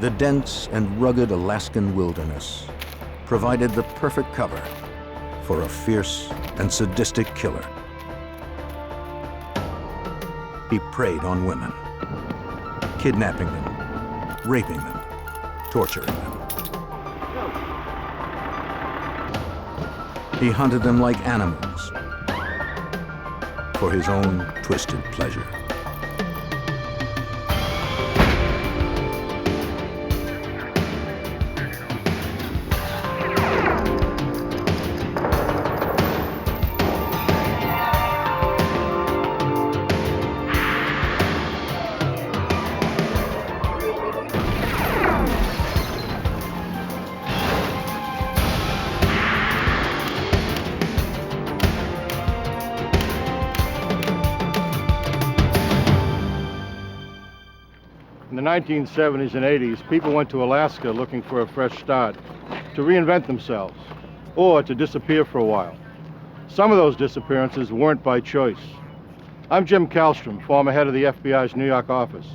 The dense and rugged Alaskan wilderness provided the perfect cover for a fierce and sadistic killer. He preyed on women, kidnapping them, raping them, torturing them. He hunted them like animals for his own twisted pleasure. In the 1970s and 80s, people went to Alaska looking for a fresh start, to reinvent themselves, or to disappear for a while. Some of those disappearances weren't by choice. I'm Jim Kallstrom, former head of the FBI's New York office.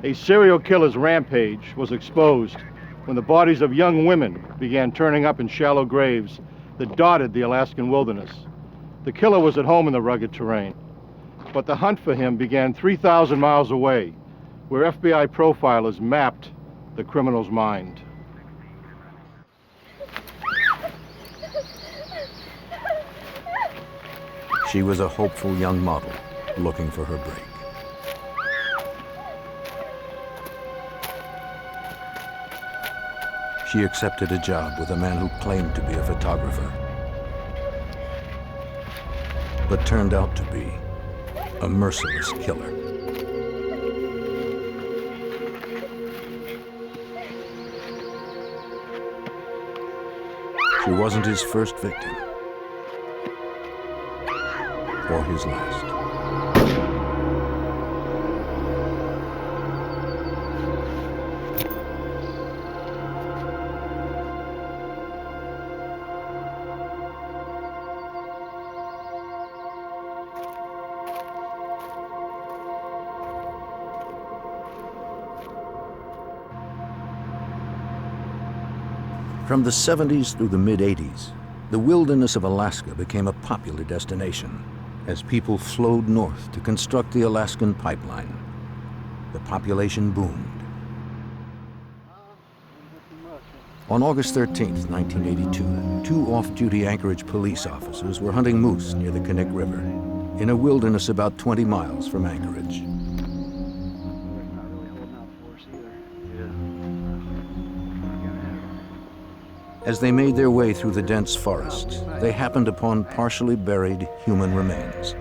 A serial killer's rampage was exposed when the bodies of young women began turning up in shallow graves that dotted the Alaskan wilderness. The killer was at home in the rugged terrain, but the hunt for him began 3,000 miles away, where FBI profilers mapped the criminal's mind. She was a hopeful young model looking for her break. She accepted a job with a man who claimed to be a photographer, but turned out to be a merciless killer. She wasn't his first victim, or his last. From the 70s through the mid-80s, the wilderness of Alaska became a popular destination as people flowed north to construct the Alaskan pipeline. The population boomed. On August 13th, 1982, two off-duty Anchorage police officers were hunting moose near the Knik River, in a wilderness about 20 miles from Anchorage. As they made their way through the dense forest, they happened upon partially buried human remains.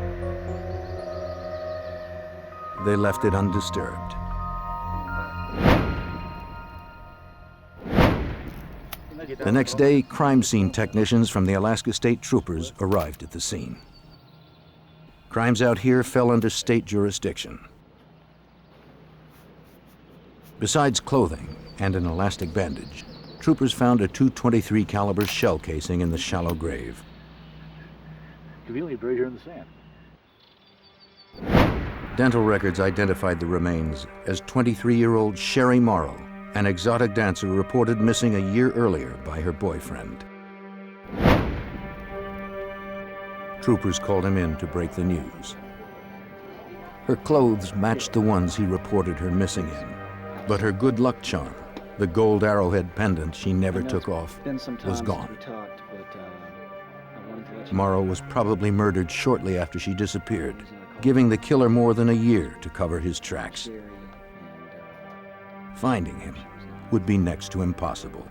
They left it undisturbed. The next day, crime scene technicians from the Alaska State Troopers arrived at the scene. Crimes out here fell under state jurisdiction. Besides clothing and an elastic bandage, troopers found a .223 caliber shell casing in the shallow grave. Conveniently buried here in the sand. Dental records identified the remains as 23-year-old Sherry Morrow, an exotic dancer reported missing a year earlier by her boyfriend. Troopers called him in to break the news. Her clothes matched the ones he reported her missing in, but her good luck charm, the gold arrowhead pendant she never took off, was gone. Morrow was probably murdered shortly after she disappeared, giving the killer more than a year to cover his tracks. Finding him would be next to impossible.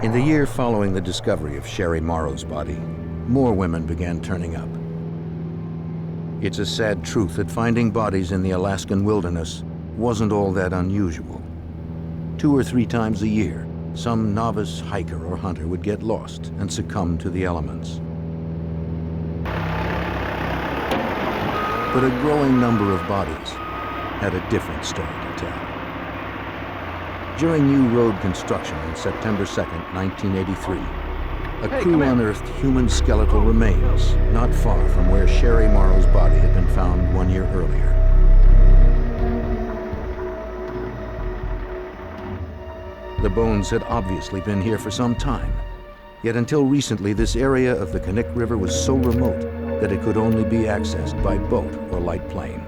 In the year following the discovery of Sherry Morrow's body, more women began turning up. It's a sad truth that finding bodies in the Alaskan wilderness wasn't all that unusual. 2 or 3 times a year, some novice hiker or hunter would get lost and succumb to the elements. But a growing number of bodies had a different story to tell. During new road construction on September 2nd, 1983, a crew unearthed human skeletal remains not far from where Sherry Morrow's body had been found 1 year earlier. The bones had obviously been here for some time. Yet until recently, this area of the Knik River was so remote that it could only be accessed by boat or light plane.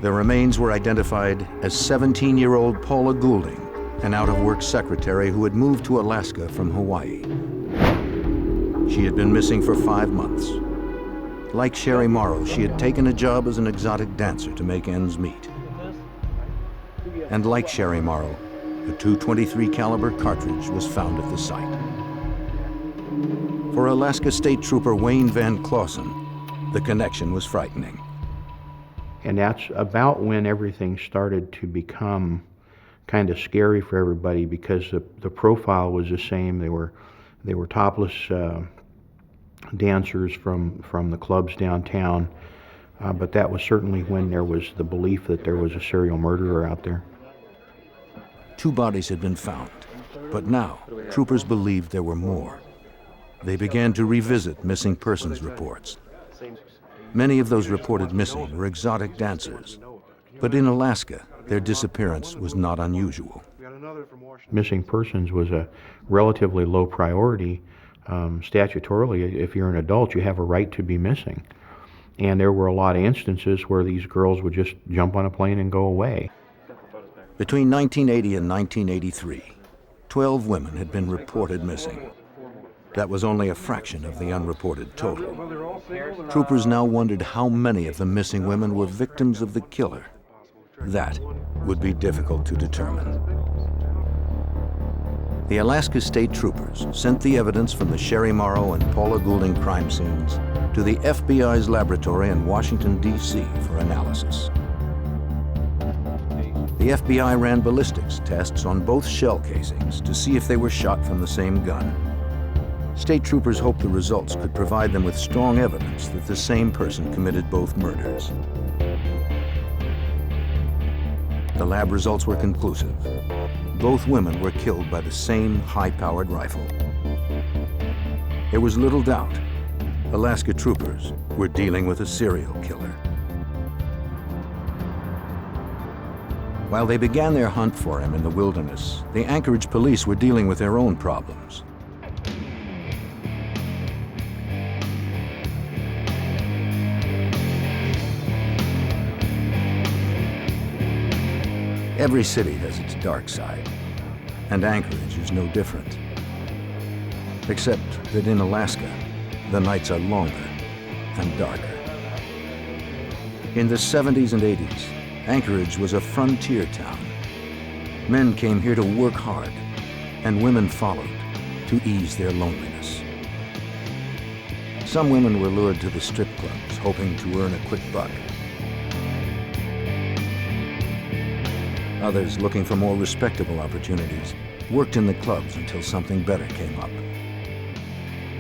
The remains were identified as 17-year-old Paula Goulding, an out-of-work secretary who had moved to Alaska from Hawaii. She had been missing for 5 months. Like Sherry Morrow, she had taken a job as an exotic dancer to make ends meet. And like Sherry Morrow, a .223 caliber cartridge was found at the site. For Alaska State Trooper Wayne Van Clausen, the connection was frightening. And that's about when everything started to become kind of scary for everybody, because the profile was the same. They were topless dancers from the clubs downtown, but that was certainly when there was the belief that there was a serial murderer out there. 2 bodies had been found, but now troopers believed there were more. They began to revisit missing persons reports. Many of those reported missing were exotic dancers, but in Alaska, their disappearance was not unusual. Missing persons was a relatively low priority. Statutorily, if you're an adult, you have a right to be missing. And there were a lot of instances where these girls would just jump on a plane and go away. Between 1980 and 1983, 12 women had been reported missing. That was only a fraction of the unreported total. Troopers now wondered how many of the missing women were victims of the killer. That would be difficult to determine. The Alaska State Troopers sent the evidence from the Sherry Morrow and Paula Goulding crime scenes to the FBI's laboratory in Washington, D.C. for analysis. The FBI ran ballistics tests on both shell casings to see if they were shot from the same gun. State troopers hoped the results could provide them with strong evidence that the same person committed both murders. The lab results were conclusive. Both women were killed by the same high-powered rifle. There was little doubt Alaska troopers were dealing with a serial killer. While they began their hunt for him in the wilderness, the Anchorage police were dealing with their own problems. Every city has its dark side, and Anchorage is no different. Except that in Alaska, the nights are longer and darker. In the 70s and 80s, Anchorage was a frontier town. Men came here to work hard, and women followed to ease their loneliness. Some women were lured to the strip clubs, hoping to earn a quick buck. Others, looking for more respectable opportunities, worked in the clubs until something better came up.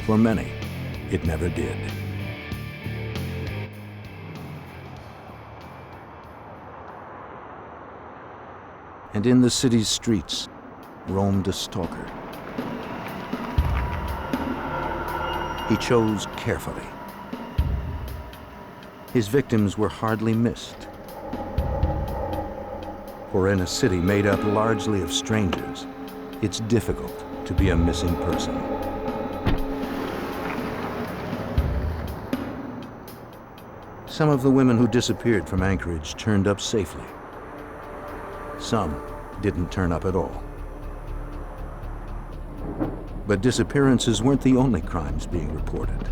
For many, it never did. And in the city's streets roamed a stalker. He chose carefully. His victims were hardly missed. For in a city made up largely of strangers, it's difficult to be a missing person. Some of the women who disappeared from Anchorage turned up safely. Some didn't turn up at all. But disappearances weren't the only crimes being reported.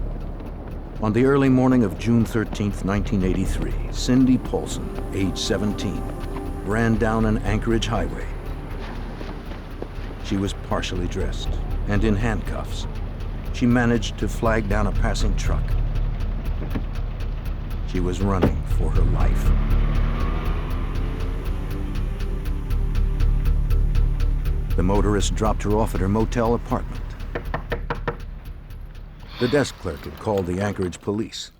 On the early morning of June 13th, 1983, Cindy Paulson, age 17, ran down an Anchorage highway. She was partially dressed and in handcuffs. She managed to flag down a passing truck. She was running for her life. The motorist dropped her off at her motel apartment. The desk clerk had called the Anchorage police.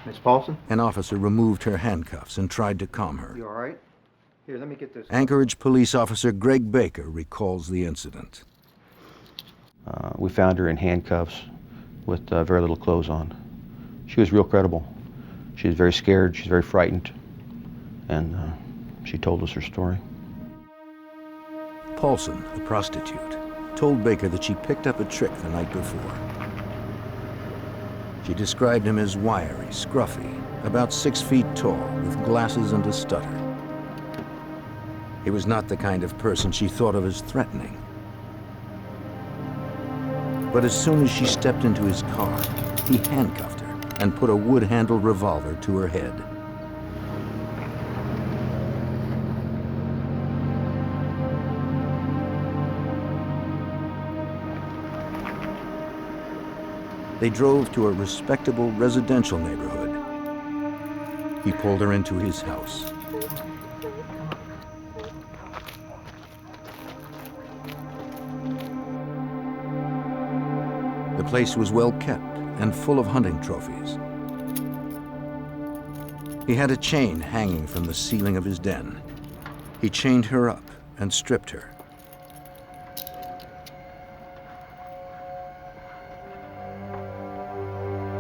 Miss Paulson? An officer removed her handcuffs and tried to calm her. You all right? Here, let me get this. Anchorage police officer Greg Baker recalls the incident. We found her in handcuffs with very little clothes on. She was real credible. She was very scared, she was very frightened, and she told us her story. Paulson, the prostitute, told Baker that she picked up a trick the night before. She described him as wiry, scruffy, about 6 feet tall, with glasses and a stutter. He was not the kind of person she thought of as threatening. But as soon as she stepped into his car, he handcuffed her and put a wood-handled revolver to her head. They drove to a respectable residential neighborhood. He pulled her into his house. The place was well kept and full of hunting trophies. He had a chain hanging from the ceiling of his den. He chained her up and stripped her.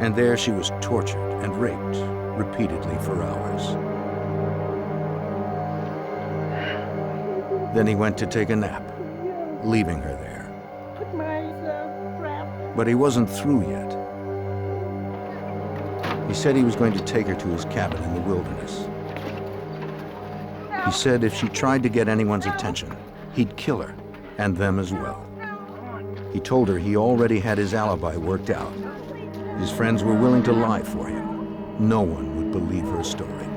And there she was tortured and raped repeatedly for hours. Then he went to take a nap, leaving her there. But he wasn't through yet. He said he was going to take her to his cabin in the wilderness. He said if she tried to get anyone's attention, he'd kill her, and them as well. He told her he already had his alibi worked out. His friends were willing to lie for him. No one would believe her story.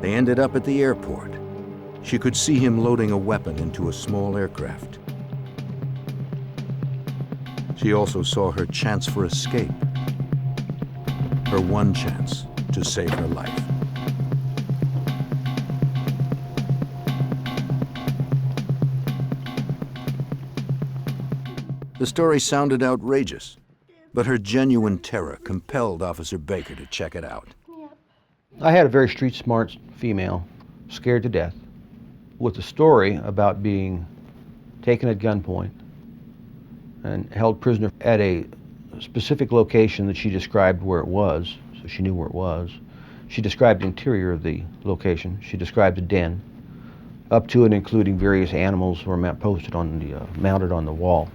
They ended up at the airport. She could see him loading a weapon into a small aircraft. She also saw her chance for escape. Her one chance to save her life. The story sounded outrageous, but her genuine terror compelled Officer Baker to check it out. I had a very street-smart female, scared to death, with a story about being taken at gunpoint and held prisoner at a specific location that she described where it was, so she knew where it was. She described the interior of the location. She described the den, up to and including various animals were mounted on the wall.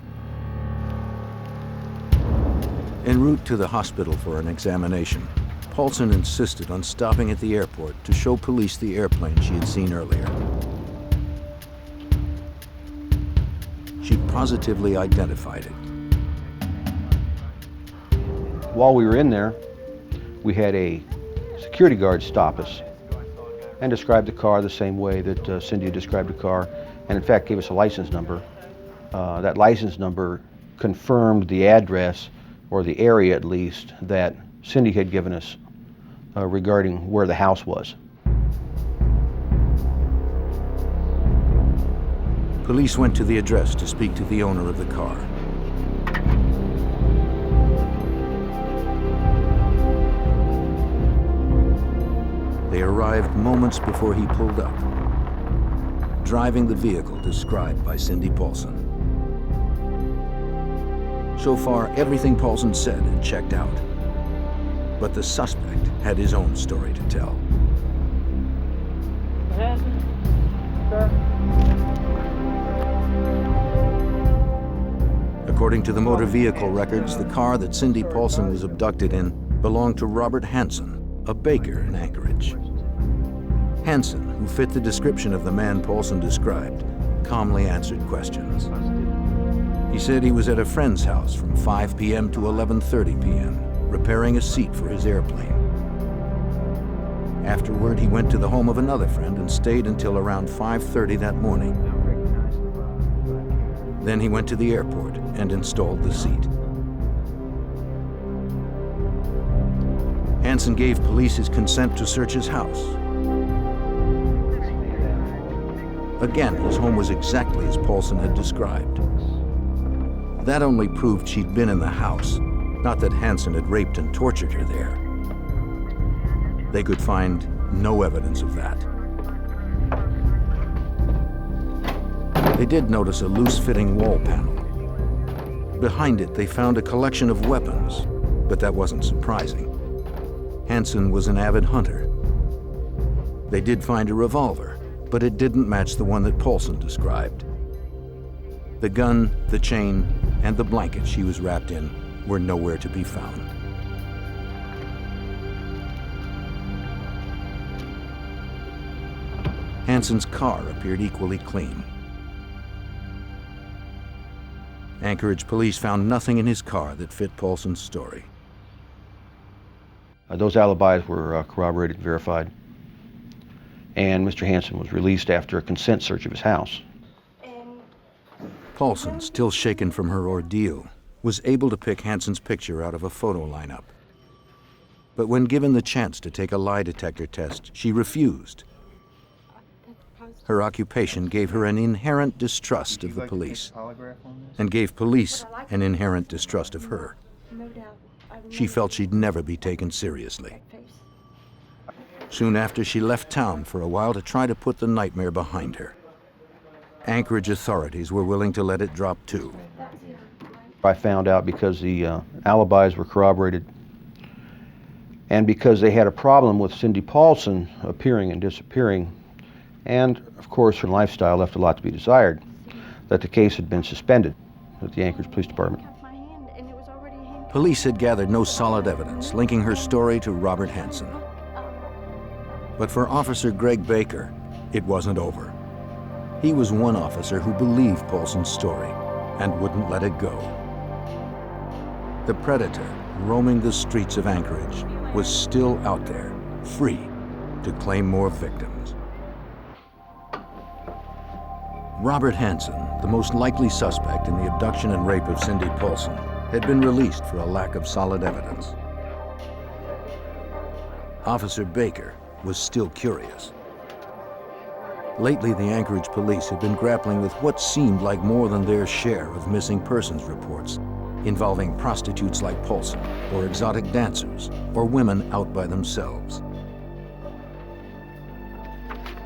En route to the hospital for an examination, Paulson insisted on stopping at the airport to show police the airplane she had seen earlier. She positively identified it. While we were in there, we had a security guard stop us and describe the car the same way that Cindy described the car, and in fact gave us a license number. That license number confirmed the address, or the area at least, that Cindy had given us regarding where the house was. Police went to the address to speak to the owner of the car. They arrived moments before he pulled up, driving the vehicle described by Cindy Paulson. So far, everything Paulson said had checked out. But the suspect had his own story to tell. According to the motor vehicle records, the car that Cindy Paulson was abducted in belonged to Robert Hansen, a baker in Anchorage. Hansen, who fit the description of the man Paulson described, calmly answered questions. He said he was at a friend's house from 5 p.m. to 11:30 p.m., repairing a seat for his airplane. Afterward, he went to the home of another friend and stayed until around 5:30 that morning. Then he went to the airport and installed the seat. Hansen gave police his consent to search his house. Again, his home was exactly as Paulson had described. That only proved she'd been in the house, not that Hansen had raped and tortured her there. They could find no evidence of that. They did notice a loose-fitting wall panel. Behind it, they found a collection of weapons, but that wasn't surprising. Hansen was an avid hunter. They did find a revolver, but it didn't match the one that Paulson described. The gun, the chain, and the blanket she was wrapped in were nowhere to be found. Hansen's car appeared equally clean. Anchorage police found nothing in his car that fit Paulson's story. Those alibis were corroborated and verified, and Mr. Hansen was released after a consent search of his house. Paulson, still shaken from her ordeal, was able to pick Hansen's picture out of a photo lineup. But when given the chance to take a lie detector test, she refused. Her occupation gave her an inherent distrust of the police, and gave police an inherent distrust of her. She felt she'd never be taken seriously. Soon after, she left town for a while to try to put the nightmare behind her. Anchorage authorities were willing to let it drop too. I found out because the alibis were corroborated, and because they had a problem with Cindy Paulson appearing and disappearing, and of course her lifestyle left a lot to be desired, that the case had been suspended at the Anchorage Police Department. Police had gathered no solid evidence linking her story to Robert Hansen. But for Officer Greg Baker, it wasn't over. He was one officer who believed Paulson's story and wouldn't let it go. The predator roaming the streets of Anchorage was still out there, free to claim more victims. Robert Hansen, the most likely suspect in the abduction and rape of Cindy Paulson, had been released for a lack of solid evidence. Officer Baker was still curious. Lately, the Anchorage police had been grappling with what seemed like more than their share of missing persons reports, involving prostitutes like Paulson, or exotic dancers, or women out by themselves.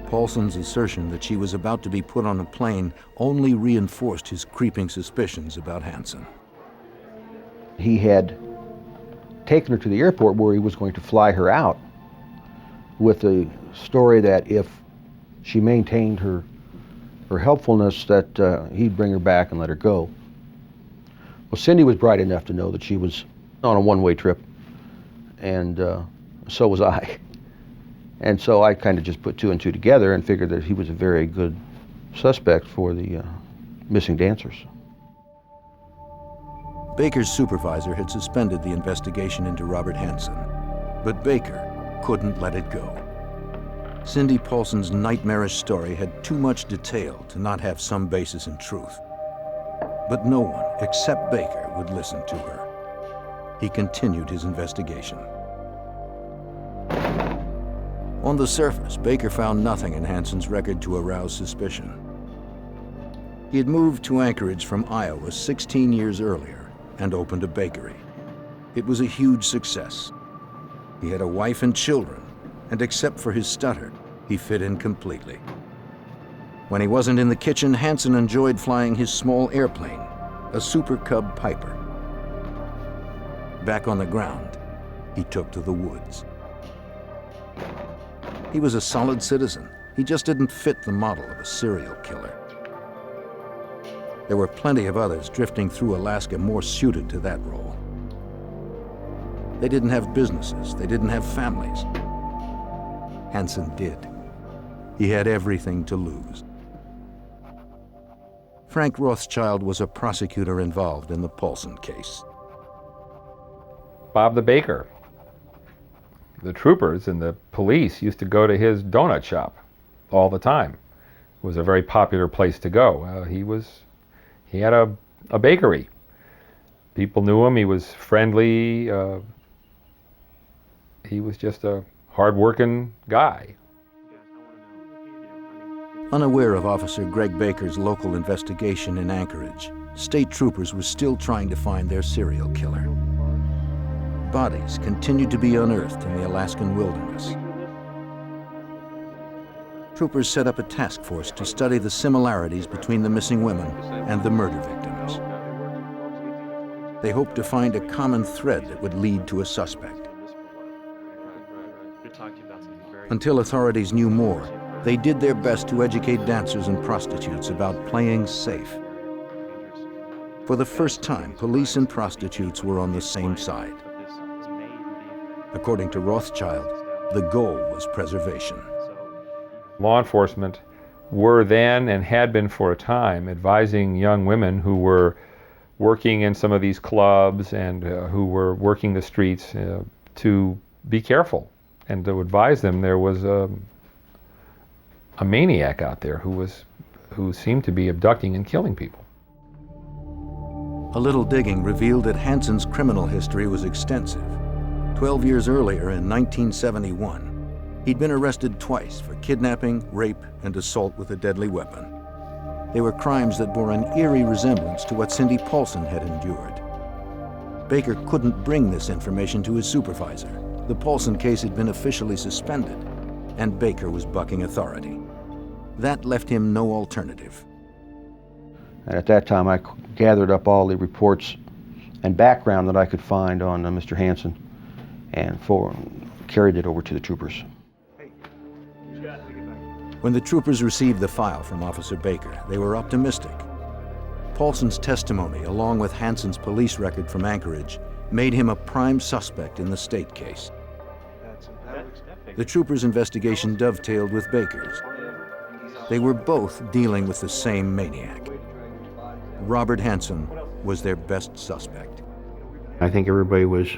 Paulson's assertion that she was about to be put on a plane only reinforced his creeping suspicions about Hansen. He had taken her to the airport where he was going to fly her out with the story that if she maintained her helpfulness, that he'd bring her back and let her go. Well, Cindy was bright enough to know that she was on a one-way trip, and so was I. And so I kind of just put two and two together and figured that he was a very good suspect for the missing dancers. Baker's supervisor had suspended the investigation into Robert Hansen, but Baker couldn't let it go. Cindy Paulson's nightmarish story had too much detail to not have some basis in truth. But no one except Baker would listen to her. He continued his investigation. On the surface, Baker found nothing in Hansen's record to arouse suspicion. He had moved to Anchorage from Iowa 16 years earlier and opened a bakery. It was a huge success. He had a wife and children, and except for his stutter, he fit in completely. When he wasn't in the kitchen, Hansen enjoyed flying his small airplane, a Super Cub Piper. Back on the ground, he took to the woods. He was a solid citizen. He just didn't fit the model of a serial killer. There were plenty of others drifting through Alaska more suited to that role. They didn't have businesses. They didn't have families. Hansen did. He had everything to lose. Frank Rothschild was a prosecutor involved in the Paulson case. Bob the baker. The troopers and the police used to go to his donut shop all the time. It was a very popular place to go. He had a bakery. People knew him. He was friendly. He was just a hard-working guy. Unaware of Officer Greg Baker's local investigation in Anchorage, state troopers were still trying to find their serial killer. Bodies continued to be unearthed in the Alaskan wilderness. Troopers set up a task force to study the similarities between the missing women and the murder victims. They hoped to find a common thread that would lead to a suspect. Until authorities knew more, They did their best to educate dancers and prostitutes about playing safe. For the first time, police and prostitutes were on the same side. According to Rothschild, the goal was preservation. Law enforcement were then, and had been for a time, advising young women who were working in some of these clubs and who were working the streets to be careful, and to advise them there was a maniac out there who seemed to be abducting and killing people. A little digging revealed that Hansen's criminal history was extensive. 12 years earlier, in 1971, he'd been arrested twice for kidnapping, rape, and assault with a deadly weapon. They were crimes that bore an eerie resemblance to what Cindy Paulson had endured. Baker couldn't bring this information to his supervisor. The Paulson case had been officially suspended, and Baker was bucking authority. That left him no alternative. And at that time, I gathered up all the reports and background that I could find on Mr. Hansen and carried it over to the troopers. When the troopers received the file from Officer Baker, they were optimistic. Paulson's testimony, along with Hansen's police record from Anchorage, made him a prime suspect in the state case. The troopers' investigation dovetailed with Baker's. They were both dealing with the same maniac. Robert Hansen was their best suspect. I think everybody was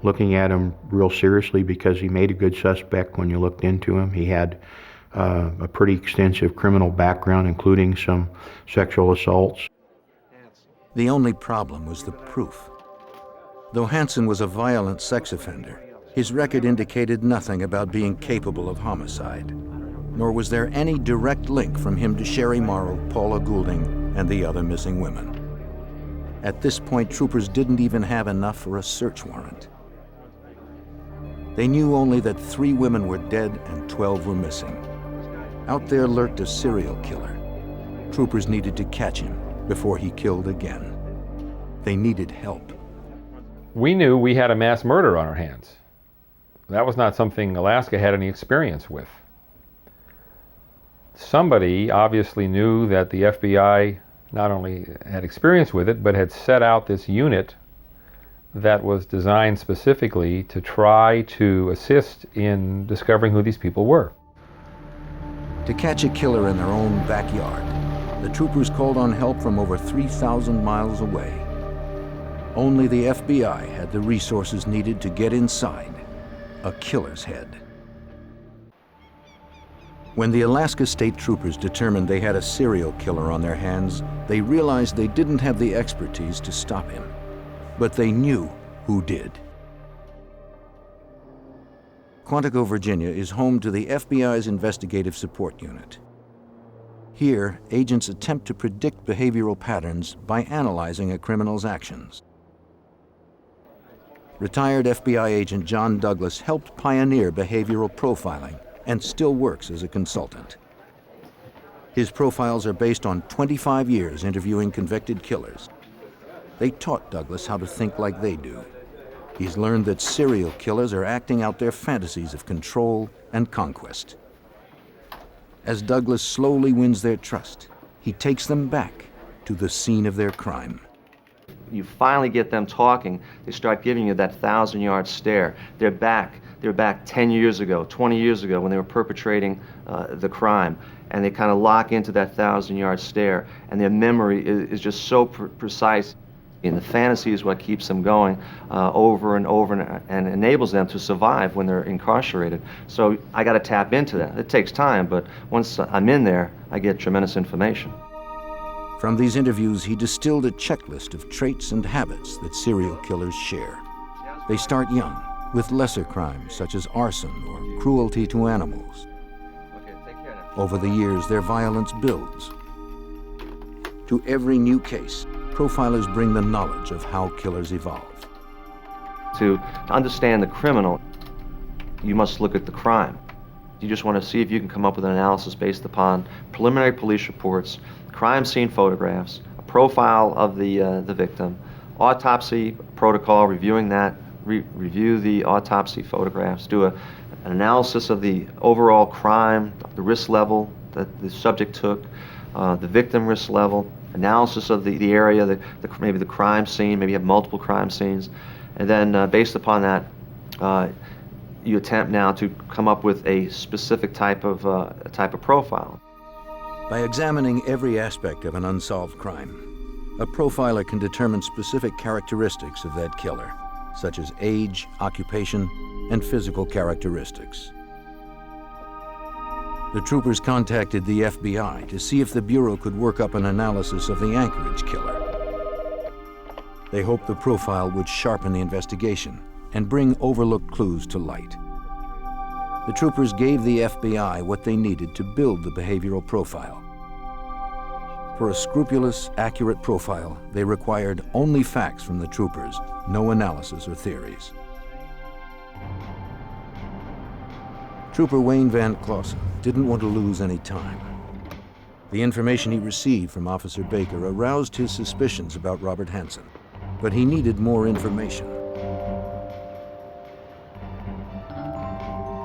looking at him real seriously because he made a good suspect when you looked into him. He had a pretty extensive criminal background, including some sexual assaults. The only problem was the proof. Though Hansen was a violent sex offender, his record indicated nothing about being capable of homicide, nor was there any direct link from him to Sherry Morrow, Paula Goulding, and the other missing women. At this point, troopers didn't even have enough for a search warrant. They knew only that 3 women were dead and 12 were missing. Out there lurked a serial killer. Troopers needed to catch him before he killed again. They needed help. We knew we had a mass murder on our hands. That was not something Alaska had any experience with. Somebody obviously knew that the FBI not only had experience with it, but had set out this unit that was designed specifically to try to assist in discovering who these people were. To catch a killer in their own backyard, the troopers called on help from over 3,000 miles away. Only the FBI had the resources needed to get inside a killer's head. When the Alaska State Troopers determined they had a serial killer on their hands, they realized they didn't have the expertise to stop him. But they knew who did. Quantico, Virginia is home to the FBI's Investigative Support Unit. Here, agents attempt to predict behavioral patterns by analyzing a criminal's actions. Retired FBI agent John Douglas helped pioneer behavioral profiling and still works as a consultant. His profiles are based on 25 years interviewing convicted killers. They taught Douglas how to think like they do. He's learned that serial killers are acting out their fantasies of control and conquest. As Douglas slowly wins their trust, he takes them back to the scene of their crime. You finally get them talking, they start giving you that 1,000-yard stare. They're back 10 years ago, 20 years ago when they were perpetrating the crime, and they kind of lock into that 1,000-yard stare, and their memory is just so precise. And the fantasy is what keeps them going over and over and enables them to survive when they're incarcerated. So I got to tap into that. It takes time, but once I'm in there, I get tremendous information. From these interviews, he distilled a checklist of traits and habits that serial killers share. They start young, with lesser crimes such as arson or cruelty to animals. Over the years, their violence builds. To every new case, profilers bring the knowledge of how killers evolve. To understand the criminal, you must look at the crime. You just want to see if you can come up with an analysis based upon preliminary police reports, crime scene photographs, a profile of the victim, autopsy protocol, reviewing that, review the autopsy photographs, do an analysis of the overall crime, the risk level that the subject took, the victim risk level, analysis of the area, maybe the crime scene, maybe you have multiple crime scenes, and then based upon that, you attempt now to come up with a specific type of profile. By examining every aspect of an unsolved crime, a profiler can determine specific characteristics of that killer, such as age, occupation, and physical characteristics. The troopers contacted the FBI to see if the Bureau could work up an analysis of the Anchorage killer. They hoped the profile would sharpen the investigation and bring overlooked clues to light. The troopers gave the FBI what they needed to build the behavioral profile. For a scrupulous, accurate profile, they required only facts from the troopers, no analysis or theories. Trooper Wayne Van Clausen didn't want to lose any time. The information he received from Officer Baker aroused his suspicions about Robert Hansen, but he needed more information.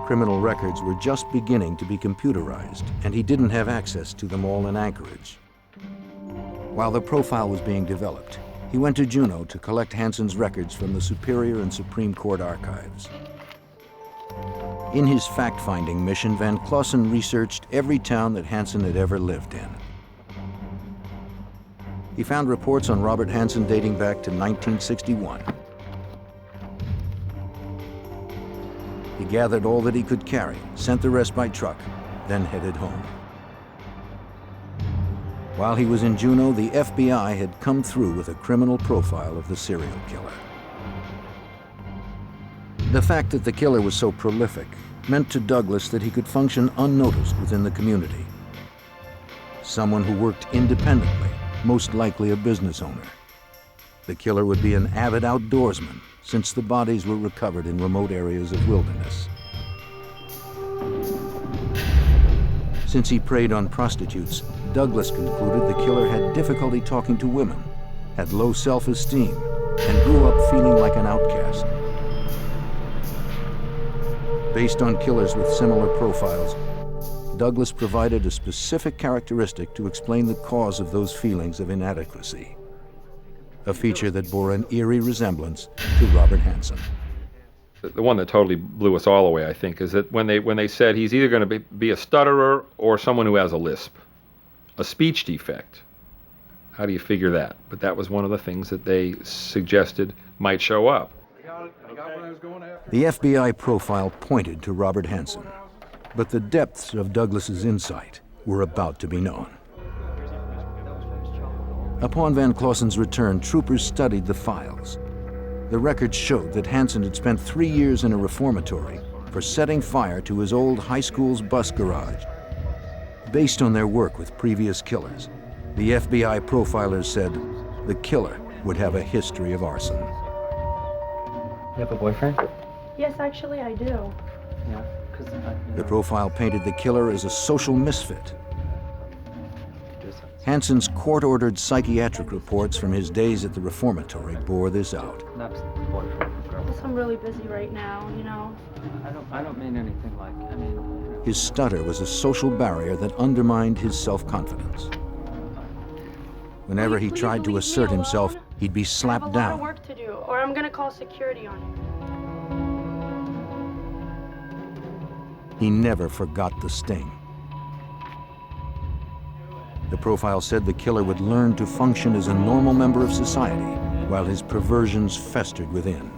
Criminal records were just beginning to be computerized, and he didn't have access to them all in Anchorage. While the profile was being developed, he went to Juneau to collect Hansen's records from the Superior and Supreme Court archives. In his fact-finding mission, Van Clausen researched every town that Hansen had ever lived in. He found reports on Robert Hansen dating back to 1961. He gathered all that he could carry, sent the rest by truck, then headed home. While he was in Juneau, the FBI had come through with a criminal profile of the serial killer. The fact that the killer was so prolific meant to Douglas that he could function unnoticed within the community. Someone who worked independently, most likely a business owner. The killer would be an avid outdoorsman, since the bodies were recovered in remote areas of wilderness. Since he preyed on prostitutes, Douglas concluded the killer had difficulty talking to women, had low self-esteem, and grew up feeling like an outcast. Based on killers with similar profiles, Douglas provided a specific characteristic to explain the cause of those feelings of inadequacy, a feature that bore an eerie resemblance to Robert Hansen. The one that totally blew us all away, I think, is that when they said he's either going to be a stutterer or someone who has a lisp, a speech defect. How do you figure that? But that was one of the things that they suggested might show up. The FBI profile pointed to Robert Hansen, but the depths of Douglas's insight were about to be known. Upon Van Clausen's return, troopers studied the files. The records showed that Hansen had spent 3 years in a reformatory for setting fire to his old high school's bus garage. Based on their work with previous killers, the FBI profilers said the killer would have a history of arson. You have a boyfriend? Yes, actually I do. Yeah, because The profile painted the killer as a social misfit. Hansen's court-ordered psychiatric reports from his days at the reformatory bore this out. Not boyfriend, girl. Yes, I'm really busy right now, you know. I don't mean anything like, I mean, you know. His stutter was a social barrier that undermined his self-confidence. Whenever he tried to assert himself, he'd be slapped I have a lot of down. work to do, or I'm gonna call security on you. He never forgot the sting. The profile said the killer would learn to function as a normal member of society while his perversions festered within.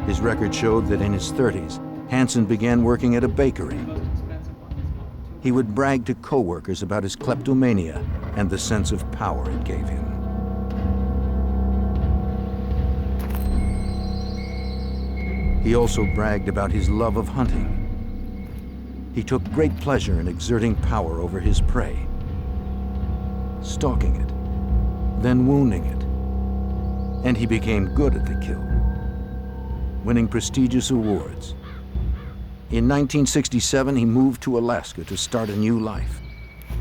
His record showed that in his 30s, Hansen began working at a bakery. He would brag to co-workers about his kleptomania and the sense of power it gave him. He also bragged about his love of hunting. He took great pleasure in exerting power over his prey, stalking it, then wounding it, and he became good at the kill, winning prestigious awards. In 1967, he moved to Alaska to start a new life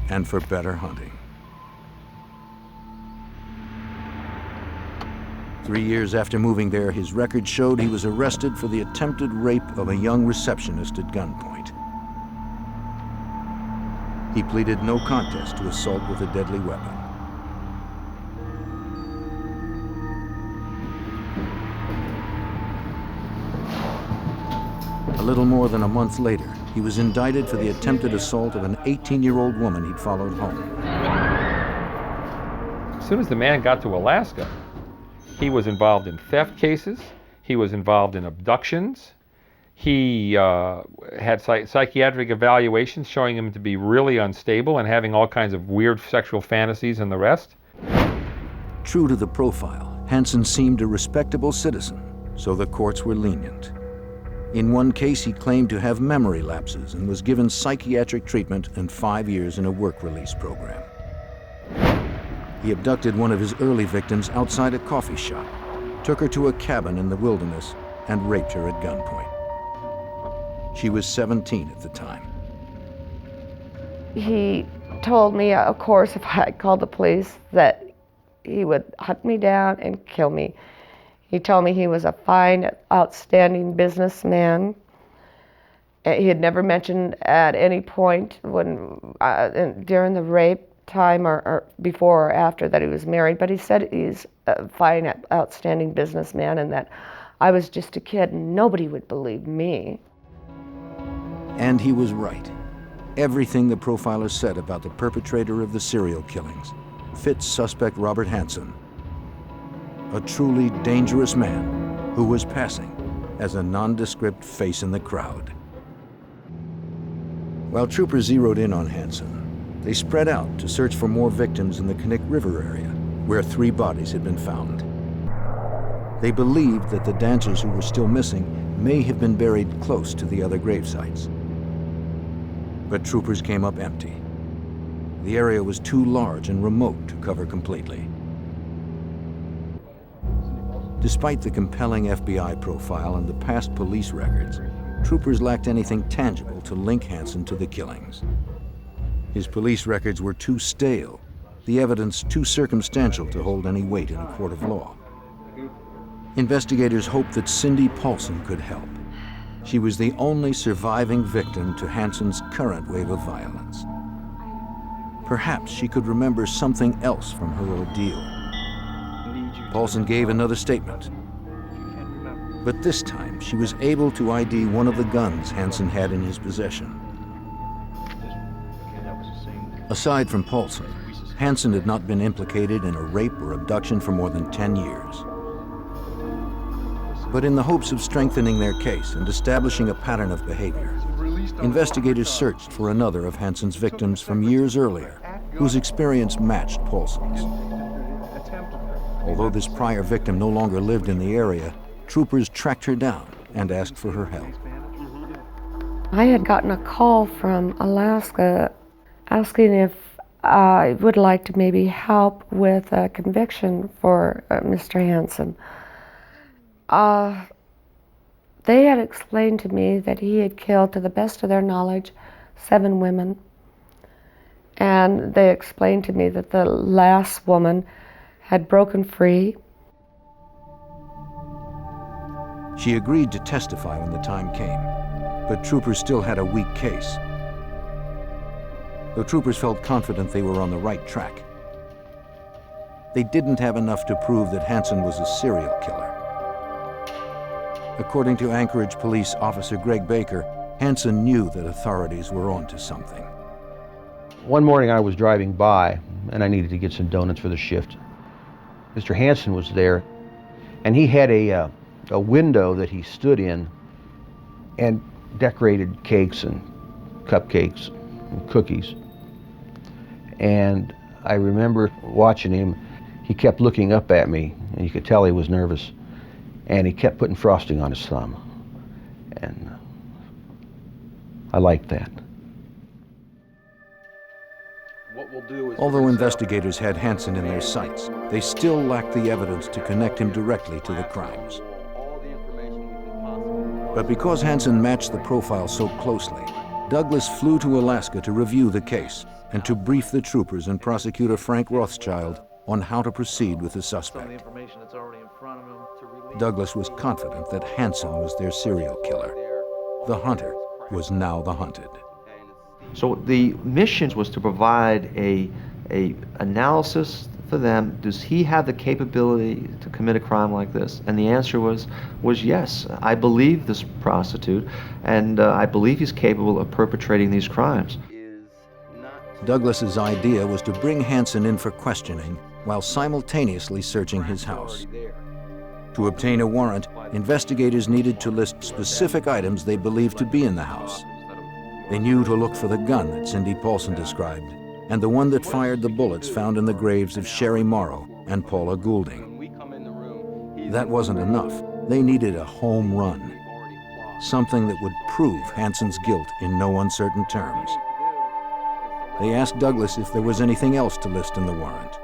and for better hunting. 3 years after moving there, his record showed he was arrested for the attempted rape of a young receptionist at gunpoint. He pleaded no contest to assault with a deadly weapon. A little more than a month later, he was indicted for the attempted assault of an 18-year-old woman he'd followed home. As soon as the man got to Alaska, he was involved in theft cases, he was involved in abductions, he had psychiatric evaluations showing him to be really unstable and having all kinds of weird sexual fantasies and the rest. True to the profile, Hansen seemed a respectable citizen, so the courts were lenient. In one case, he claimed to have memory lapses and was given psychiatric treatment and 5 years in a work release program. He abducted one of his early victims outside a coffee shop, took her to a cabin in the wilderness, and raped her at gunpoint. She was 17 at the time. He told me, of course, if I called the police, that he would hunt me down and kill me. He told me he was a fine, outstanding businessman. He had never mentioned at any point during the rape time or before or after that he was married, but he said he's a fine, outstanding businessman and that I was just a kid and nobody would believe me. And he was right. Everything the profiler said about the perpetrator of the serial killings fits suspect Robert Hansen, a truly dangerous man who was passing as a nondescript face in the crowd. While troopers zeroed in on Hansen, they spread out to search for more victims in the Knik River area, where 3 bodies had been found. They believed that the dancers who were still missing may have been buried close to the other grave sites. But troopers came up empty. The area was too large and remote to cover completely. Despite the compelling FBI profile and the past police records, troopers lacked anything tangible to link Hansen to the killings. His police records were too stale, the evidence too circumstantial to hold any weight in a court of law. Investigators hoped that Cindy Paulson could help. She was the only surviving victim to Hansen's current wave of violence. Perhaps she could remember something else from her ordeal. Paulson gave another statement. But this time, she was able to ID one of the guns Hansen had in his possession. Aside from Paulson, Hansen had not been implicated in a rape or abduction for more than 10 years. But in the hopes of strengthening their case and establishing a pattern of behavior, investigators searched for another of Hansen's victims from years earlier, whose experience matched Paulson's. Although this prior victim no longer lived in the area, troopers tracked her down and asked for her help. I had gotten a call from Alaska asking if I would like to maybe help with a conviction for Mr. Hansen. They had explained to me that he had killed, to the best of their knowledge, 7 women. And they explained to me that the last woman had broken free. She agreed to testify when the time came, but troopers still had a weak case. Though troopers felt confident they were on the right track, they didn't have enough to prove that Hansen was a serial killer. According to Anchorage Police Officer Greg Baker, Hansen knew that authorities were onto something. One morning I was driving by and I needed to get some donuts for the shift. Mr. Hansen was there and he had a window that he stood in and decorated cakes and cupcakes and cookies. And I remember watching him. He kept looking up at me and you could tell he was nervous. And he kept putting frosting on his thumb. And I liked that. Although investigators had Hansen in their sights, they still lacked the evidence to connect him directly to the crimes. But because Hansen matched the profile so closely, Douglas flew to Alaska to review the case and to brief the troopers and prosecutor Frank Rothschild on how to proceed with the suspect. Information that's already in front of Douglas was confident that Hansen was their serial killer. The hunter was now the hunted. So the missions was to provide a analysis for them. Does he have the capability to commit a crime like this? And the answer was yes. I believe this prostitute, and I believe he's capable of perpetrating these crimes. Douglas's idea was to bring Hansen in for questioning while simultaneously searching his house. To obtain a warrant, investigators needed to list specific items they believed to be in the house. They knew to look for the gun that Cindy Paulson described, and the one that fired the bullets found in the graves of Sherry Morrow and Paula Goulding. That wasn't enough. They needed a home run, something that would prove Hansen's guilt in no uncertain terms. They asked Douglas if there was anything else to list in the warrant.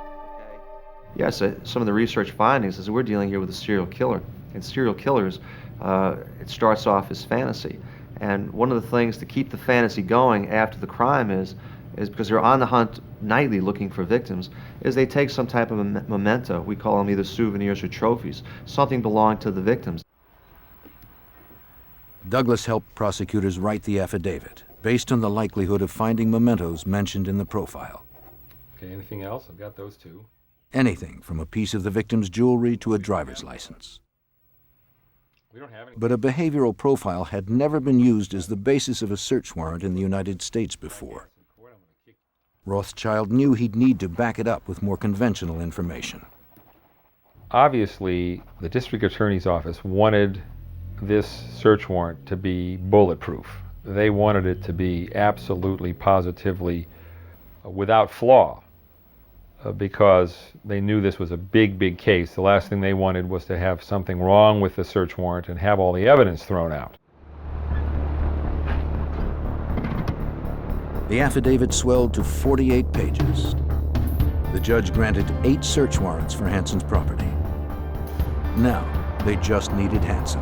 Yes, some of the research findings is that we're dealing here with a serial killer. And serial killers, it starts off as fantasy. And one of the things to keep the fantasy going after the crime is because they're on the hunt nightly looking for victims, is they take some type of a memento. We call them either souvenirs or trophies, something belonging to the victims. Douglas helped prosecutors write the affidavit based on the likelihood of finding mementos mentioned in the profile. Okay, anything else? I've got those two. Anything from a piece of the victim's jewelry to a driver's license. We don't have any. But a behavioral profile had never been used as the basis of a search warrant in the United States before. Rothschild knew he'd need to back it up with more conventional information. Obviously, the district attorney's office wanted this search warrant to be bulletproof. They wanted it to be absolutely, positively, without flaw, because they knew this was a big, big case. The last thing they wanted was to have something wrong with the search warrant and have all the evidence thrown out. The affidavit swelled to 48 pages. The judge granted 8 search warrants for Hansen's property. Now, they just needed Hansen.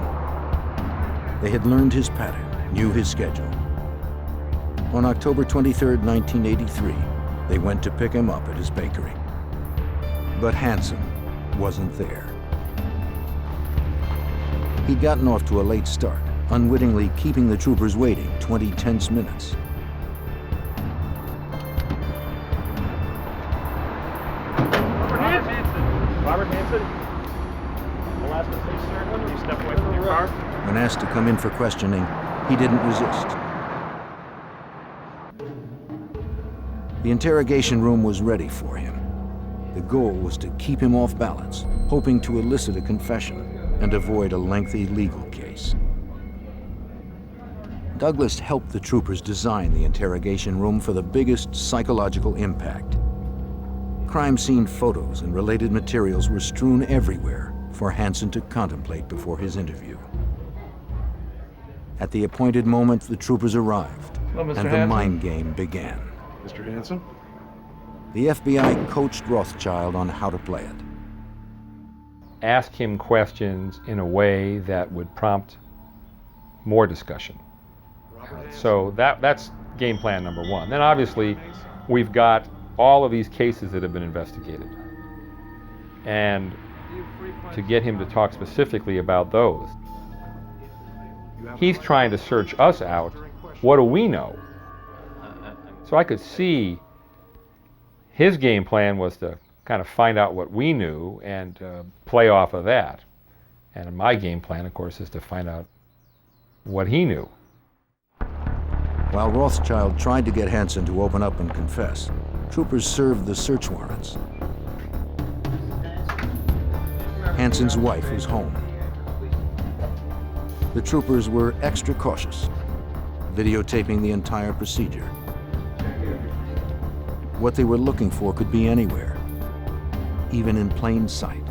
They had learned his pattern, knew his schedule. On October 23, 1983, they went to pick him up at his bakery. But Hansen wasn't there. He'd gotten off to a late start, unwittingly keeping the troopers waiting 20 tense minutes. Robert Hansen, Alaskan station, will you step away from your car? When asked to come in for questioning, he didn't resist. The interrogation room was ready for him. The goal was to keep him off balance, hoping to elicit a confession and avoid a lengthy legal case. Douglas helped the troopers design the interrogation room for the biggest psychological impact. Crime scene photos and related materials were strewn everywhere for Hansen to contemplate before his interview. At the appointed moment, the troopers arrived, Hello, Mr. and the Hansen. mind game began. Mr. Hansen? The FBI coached Rothschild on how to play it. Ask him questions in a way that would prompt more discussion. So that's game plan number one. Then obviously, we've got all of these cases that have been investigated. And to get him to talk specifically about those. He's trying to search us out. What do we know? So I could see his game plan was to kind of find out what we knew and play off of that. And my game plan, of course, is to find out what he knew. While Rothschild tried to get Hansen to open up and confess, troopers served the search warrants. Hansen's wife was home. The troopers were extra cautious, videotaping the entire procedure. What they were looking for could be anywhere, even in plain sight.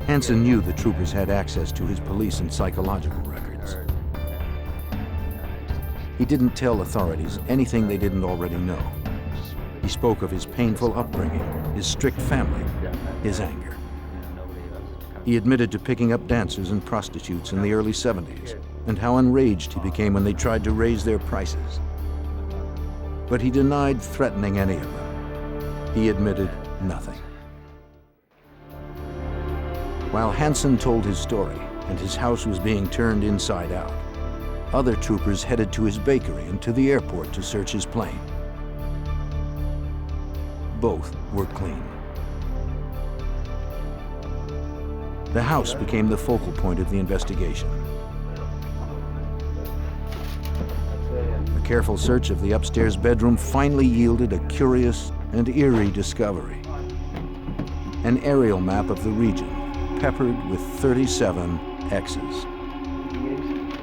Hansen knew the troopers had access to his police and psychological records. He didn't tell authorities anything they didn't already know. He spoke of his painful upbringing, his strict family, his anger. He admitted to picking up dancers and prostitutes in the early 70s, and how enraged he became when they tried to raise their prices. But he denied threatening any of them. He admitted nothing. While Hansen told his story and his house was being turned inside out, other troopers headed to his bakery and to the airport to search his plane. Both were clean. The house became the focal point of the investigation. A careful search of the upstairs bedroom finally yielded a curious and eerie discovery. An aerial map of the region, peppered with 37 X's.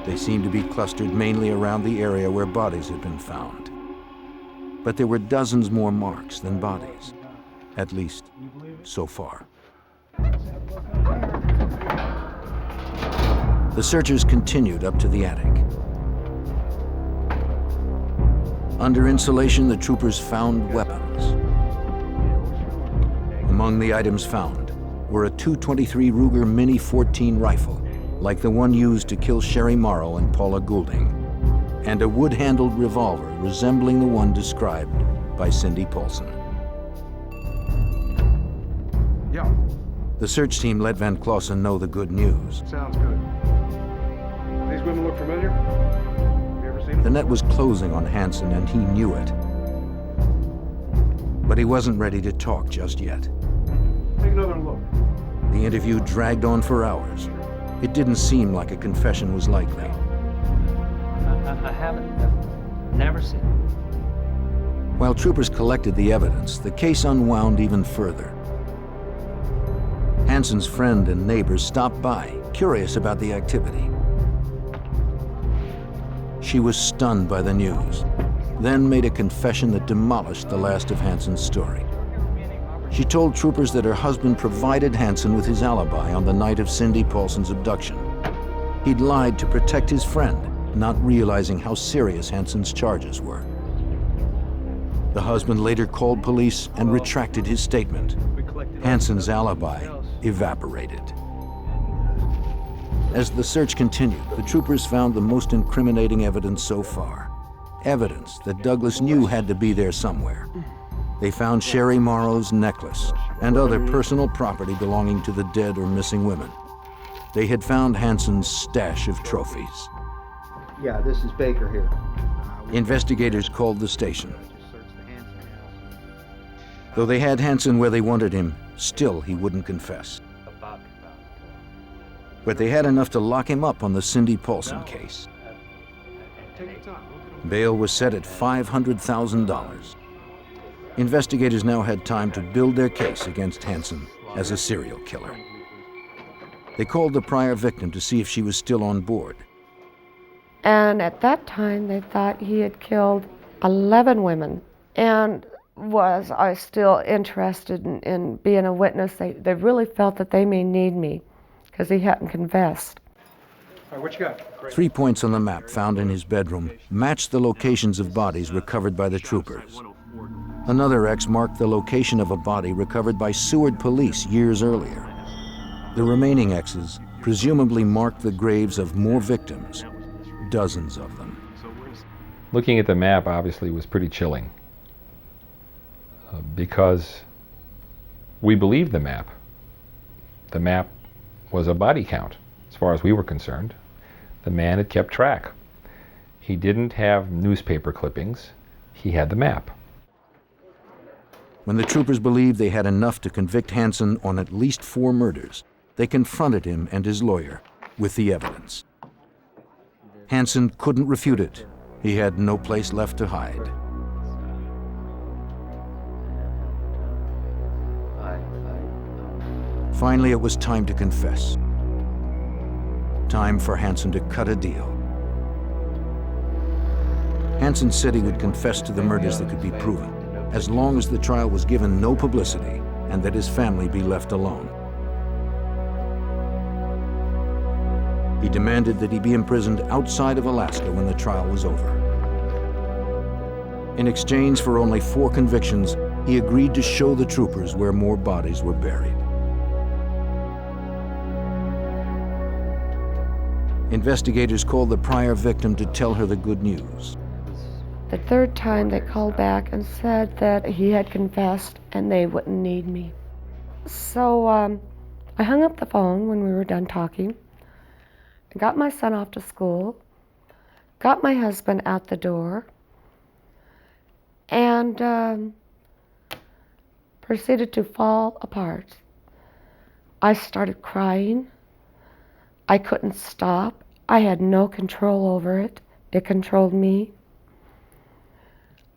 They seemed to be clustered mainly around the area where bodies had been found. But there were dozens more marks than bodies, at least so far. The searchers continued up to the attic. Under insulation, the troopers found weapons. Among the items found were a .223 Ruger Mini 14 rifle, like the one used to kill Sherry Morrow and Paula Goulding, and a wood-handled revolver resembling the one described by Cindy Paulson. Yeah. The search team let Van Clausen know the good news. Sounds good. These women look familiar? Have you ever seen them? The net was closing on Hansen, and he knew it. But he wasn't ready to talk just yet. Take another look. The interview dragged on for hours. It didn't seem like a confession was likely. I haven't. I've never seen it. While troopers collected the evidence, the case unwound even further. Hansen's friend and neighbors stopped by, curious about the activity. She was stunned by the news, then made a confession that demolished the last of Hansen's story. She told troopers that her husband provided Hansen with his alibi on the night of Cindy Paulson's abduction. He'd lied to protect his friend, not realizing how serious Hansen's charges were. The husband later called police and retracted his statement. Hansen's alibi evaporated. As the search continued, the troopers found the most incriminating evidence so far. Evidence that Douglas knew had to be there somewhere. They found Sherry Morrow's necklace and other personal property belonging to the dead or missing women. They had found Hansen's stash of trophies. Yeah, this is Baker here. Investigators called the station. Though they had Hansen where they wanted him, still he wouldn't confess. But they had enough to lock him up on the Cindy Paulson case. Bail was set at $500,000. Investigators now had time to build their case against Hansen as a serial killer. They called the prior victim to see if she was still on board. And at that time, they thought he had killed 11 women. And was I still interested in being a witness? They really felt that they may need me because he hadn't confessed. All right, what you got? 3 points on the map found in his bedroom matched the locations of bodies recovered by the troopers. Another X marked the location of a body recovered by Seward police years earlier. The remaining X's presumably marked the graves of more victims, dozens of them. Looking at the map obviously was pretty chilling because we believed the map. The map was a body count as far as we were concerned. The man had kept track. He didn't have newspaper clippings. He had the map. When the troopers believed they had enough to convict Hansen on at least 4 murders, they confronted him and his lawyer with the evidence. Hansen couldn't refute it. He had no place left to hide. Finally, it was time to confess. Time for Hansen to cut a deal. Hansen said he would confess to the murders that could be proven, as long as the trial was given no publicity and that his family be left alone. He demanded that he be imprisoned outside of Alaska when the trial was over. In exchange for only 4 convictions, he agreed to show the troopers where more bodies were buried. Investigators called the prior victim to tell her the good news. The third time they called back and said that he had confessed and they wouldn't need me. So I hung up the phone when we were done talking, got my son off to school, got my husband out the door, and proceeded to fall apart. I started crying. I couldn't stop. I had no control over it. It controlled me.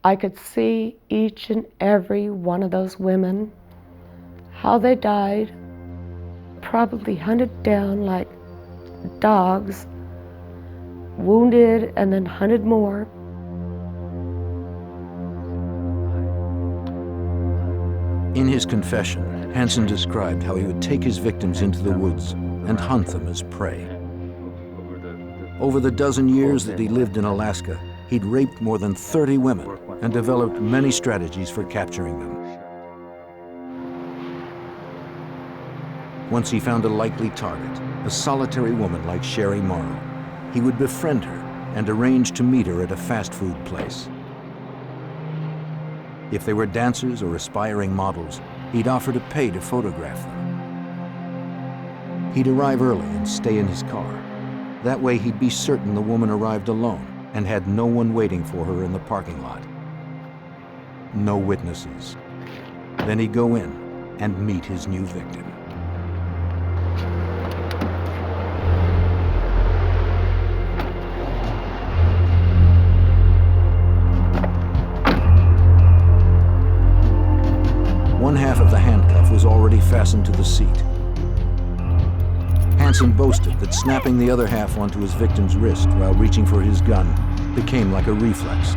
I could see each and every one of those women, how they died, probably hunted down like dogs, wounded and then hunted more. In his confession, Hansen described how he would take his victims into the woods and hunt them as prey. Over the dozen years that he lived in Alaska, he'd raped more than 30 women and developed many strategies for capturing them. Once he found a likely target, a solitary woman like Sherry Morrow. He would befriend her and arrange to meet her at a fast food place. If they were dancers or aspiring models, he'd offer to pay to photograph them. He'd arrive early and stay in his car. That way he'd be certain the woman arrived alone and had no one waiting for her in the parking lot. No witnesses. Then he'd go in and meet his new victim. One half of the handcuff was already fastened to the seat. Hansen boasted that snapping the other half onto his victim's wrist while reaching for his gun became like a reflex.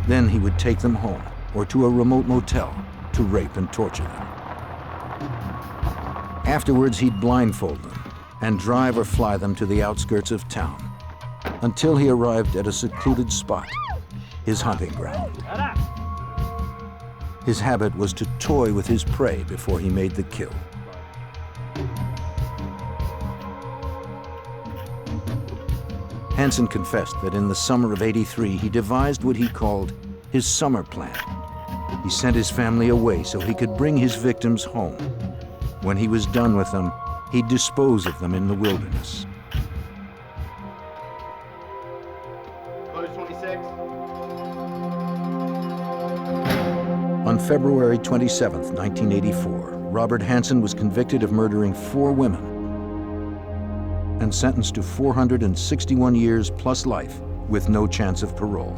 Then he would take them home or to a remote motel to rape and torture them. Afterwards, he'd blindfold them and drive or fly them to the outskirts of town until he arrived at a secluded spot, his hunting ground. His habit was to toy with his prey before he made the kill. Hansen confessed that in the summer of '83, he devised what he called his summer plan. He sent his family away so he could bring his victims home. When he was done with them, he'd dispose of them in the wilderness. Close 26. On February 27, 1984, Robert Hansen was convicted of murdering 4 women and sentenced to 461 years plus life with no chance of parole.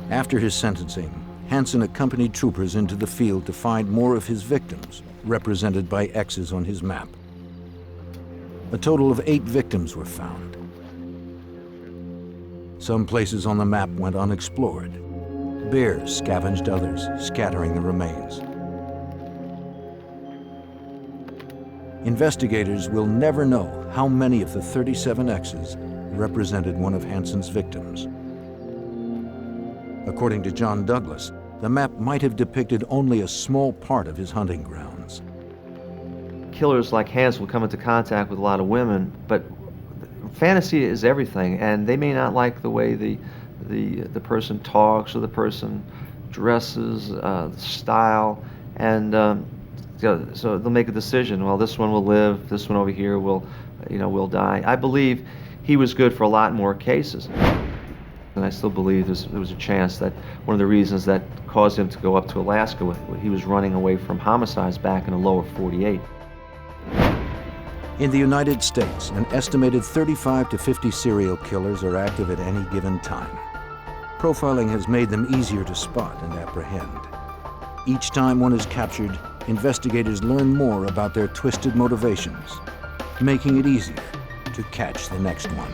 After his sentencing, Hansen accompanied troopers into the field to find more of his victims, represented by X's on his map. A total of 8 victims were found. Some places on the map went unexplored. Bears scavenged others, scattering the remains. Investigators will never know how many of the 37 X's represented one of Hansen's victims. According to John Douglas, the map might have depicted only a small part of his hunting grounds. Killers like Hansen will come into contact with a lot of women, but fantasy is everything, and they may not like the way the person talks or the person dresses, the style, and so they'll make a decision. Well, this one will live. This one over here will die. I believe he was good for a lot more cases, and I still believe there was a chance that one of the reasons that caused him to go up to Alaska, he was running away from homicides back in the lower 48. In the United States, an estimated 35 to 50 serial killers are active at any given time. Profiling has made them easier to spot and apprehend. Each time one is captured, investigators learn more about their twisted motivations, making it easier to catch the next one.